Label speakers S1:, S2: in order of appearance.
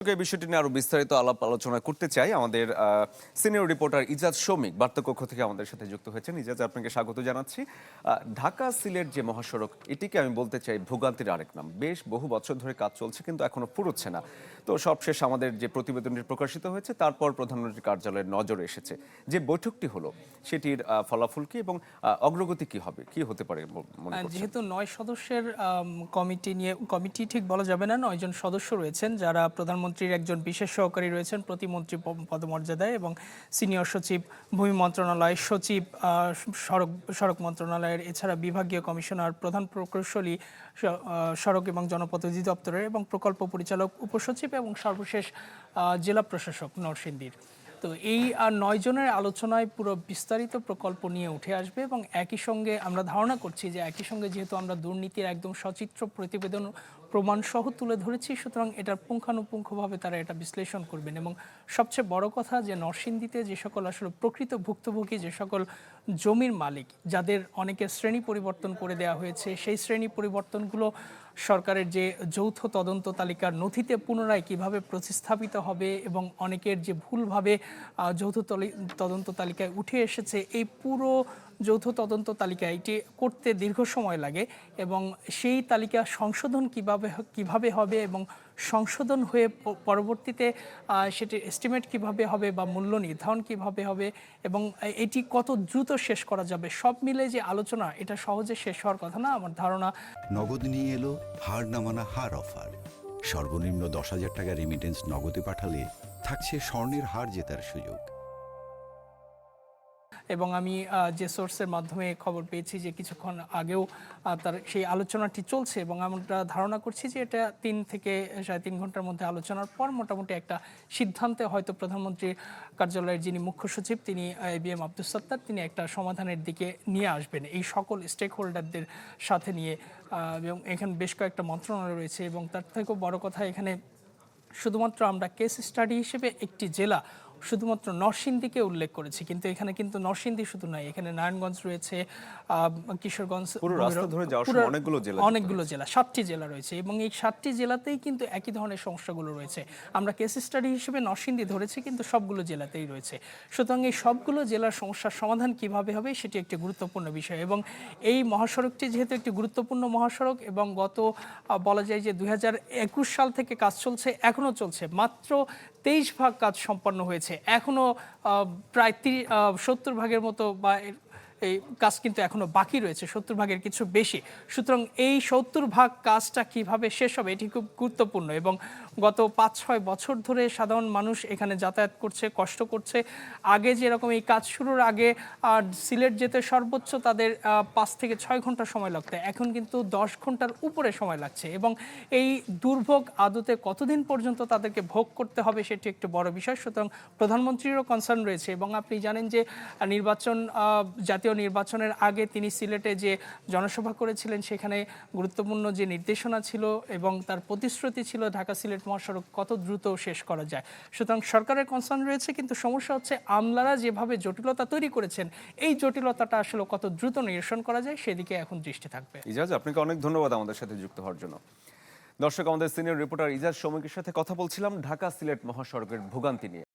S1: এই বিষয়টি নিয়ে আরো বিস্তারিত আলাপ আলোচনা করতে চাই। আমাদের সিনিয়র রিপোর্টার ইজাজ শৌমিক বার্তাকক্ষ থেকে আমাদের সাথে যুক্ত হয়েছেন। ইজাজ, আপনাকে স্বাগত জানাচ্ছি। ঢাকা সিলেট যে মহাসড়ক, এটিকে আমি বলতে চাই ভোগান্তির আরেক নাম। বেশ বহু বছর ধরে কাজ চলছে, কিন্তু এখনো পুরোচ্ছে না। তো সবশেষ আমাদের যে প্রতিবেদনটি প্রকাশিত হয়েছে, তারপর প্রধানমন্ত্রীর কার্যালয়ের নজরে এসেছে যে বৈঠকটি হলো, সেটির ফলাফল কি এবং অগ্রগতি কি হবে, কি হতে পারে মনে করছেন?
S2: যেহেতু ৯ সদস্যের কমিটি ঠিক বলা যাবে না, ৯ জন সদস্য রয়েছেন যারা প্রধানমন্ত্রীর একজন বিশেষ সহকারী রয়েছেন প্রতিমন্ত্রী পদমর্যাদায়, এবং সিনিয়র সচিব ভূমি মন্ত্রণালয়, সচিব সড়ক মন্ত্রণালয়ের, এছাড়া বিভাগীয় কমিশনার, প্রধান প্রকৌশলী সড়ক এবং জনপথ অধিদপ্তরের, এবং প্রকল্প পরিচালক উপসচিব, এবং সর্বশেষ জেলা প্রশাসক নরসিংদীর। তো এই ৯ জনের আলোচনায় পুরো বিস্তারিত প্রকল্প নিয়ে উঠে আসবে, এবং একই সঙ্গে আমরা ধারণা করছি যে একই সঙ্গে যেহেতু আমরা দুর্নীতির একদম সচিত্র প্রতিবেদন প্রমাণ সহ তুলে ধরেছি, সুতরাং এটার পুঙ্খানুপুঙ্খভাবে তারা এটা বিশ্লেষণ করবেন। এবং সবচেয়ে বড় কথা যে নরসিংদীতে যে সকল আসলে প্রকৃত ভুক্তভোগী, যে সকল জমির মালিক, যাদের অনেকের শ্রেণী পরিবর্তন করে দেওয়া হয়েছে, সেই শ্রেণী পরিবর্তনগুলো সরকারের যে যৌথ তদন্ত তালিকার নথিতে পুনরায় কিভাবে প্রতিস্থাপিত হবে, এবং অনেকের যে ভুলভাবে যৌথ তদন্ত তালিকায় উঠে এসেছে, এই পুরো যৌথ তদন্ত তালিকা এটি করতে দীর্ঘ সময় লাগে, এবং সেই তালিকা সংশোধন কিভাবে হবে, এবং সংশোধন হয়ে পরবর্তীতে সেটির এস্টিমেট কিভাবে হবে বা মূল্য নির্ধারণ কিভাবে হবে, এবং এটি কত দ্রুত শেষ করা যাবে, সব মিলে যে আলোচনা, এটা সহজে শেষ হওয়ার কথা না আমার ধারণা।
S3: নগদ নিয়ে এলো হার না মানা হার অফার। সর্বনিম্ন 10,000 টাকা রেমিটেন্স নগদে পাঠালে থাকছে স্বর্ণের হার জেতার সুযোগ।
S2: এবং আমি যে সোর্সের মাধ্যমে খবর পেয়েছি যে কিছুক্ষণ আগেও তার সেই আলোচনাটি চলছে, এবং আমরা ধারণা করছি যে এটা 3 থেকে 3.5 ঘন্টার মধ্যে আলোচনার পর মোটামুটি একটা সিদ্ধান্তে হয়তো প্রধানমন্ত্রীর কার্যালয়ের যিনি মুখ্য সচিব, তিনি ABM আব্দুস সাত্তার, তিনি একটা সমাধানের দিকে নিয়ে আসবেন এই সকল স্টেক হোল্ডারদের সাথে নিয়ে। এবং এখানে বেশ কয়েকটা মন্ত্রণালয় রয়েছে, এবং তার থেকেও বড় কথা, এখানে শুধুমাত্র আমরা কেস স্টাডি হিসেবে একটি জেলা শুধুমাত্র নরসিংদীকে উল্লেখ করেছি, কিন্তু এখানে কিন্তু নরসিংদী শুধু নয়, এখানে নারায়ণগঞ্জ রয়েছে, কিশোরগঞ্জ, অনেকগুলো জেলা, 7টি জেলা রয়েছে, এবং এই 7টি জেলাতেই কিন্তু একই ধরনের সমস্যাগুলো রয়েছে। আমরা কেস স্টাডি হিসেবে নরসিংদী ধরেছি, কিন্তু সবগুলো জেলাতেই রয়েছে। সুতরাং এই সবগুলো জেলার সমস্যার সমাধান কিভাবে হবে, সেটি একটি গুরুত্বপূর্ণ বিষয়। এবং এই মহাসড়কটি যেহেতু একটি গুরুত্বপূর্ণ মহাসড়ক, এবং গত বলা যায় যে 2021 সাল থেকে কাজ চলছে, এখনও চলছে, মাত্র 23 ভাগ কাজ সম্পন্ন হয়েছে, এখনও প্রায় 70 ভাগের মতো বা এই কাজ কিন্তু এখনো বাকি রয়েছে, 70 ভাগের কিছু বেশি। সুতরাং এই 70 ভাগ কাজটা কিভাবে শেষ হবে, এটি খুব গুরুত্বপূর্ণ। এবং গত 5-6 বছর ধরে সাধারণ মানুষ এখানে যাতায়াত করছে, কষ্ট করছে। আগে যেরকম এই কাজ শুরুর আগে সিলেট যেতে সর্বোচ্চ তাদের 5 থেকে 6 ঘন্টা সময় লাগতো, এখন কিন্তু 10 ঘন্টার উপরে সময় লাগছে। এবং এই দুর্ভোগ আদতে কতদিন পর্যন্ত তাদেরকে ভোগ করতে হবে, সেটি একটু বড় বিষয়। সুতরাং প্রধানমন্ত্রীরও কনসার্ন রয়েছে, এবং আপনি জানেন যে জাতীয় নির্বাচনের আগে তিনি সিলেটে যে জনসভা করেছিলেন, সেখানে গুরুত্বপূর্ণ যে নির্দেশনা ছিল এবং তার প্রতিশ্রুতি ছিল ঢাকা সিলেট মহাসড়ক কত দ্রুত শেষ করা যায়। সুতরাং সরকারের কনসার্ন রয়েছে, কিন্তু সমস্যা হচ্ছে আমলারা যেভাবে জটিলতা তৈরি করেছেন, এই জটিলতাটা আসলে কত দ্রুত নিরসন করা যায়, সেদিকে এখন দৃষ্টি থাকবে।
S1: ইজাজ, আপনাকে অনেক ধন্যবাদ আমাদের সাথে যুক্ত হওয়ার জন্য। দর্শক, আমাদের সিনিয়র রিপোর্টার ইজাজ শৌমিকের সাথে কথা বলছিলাম ঢাকা সিলেট মহাসড়কের ভোগান্তি নিয়ে।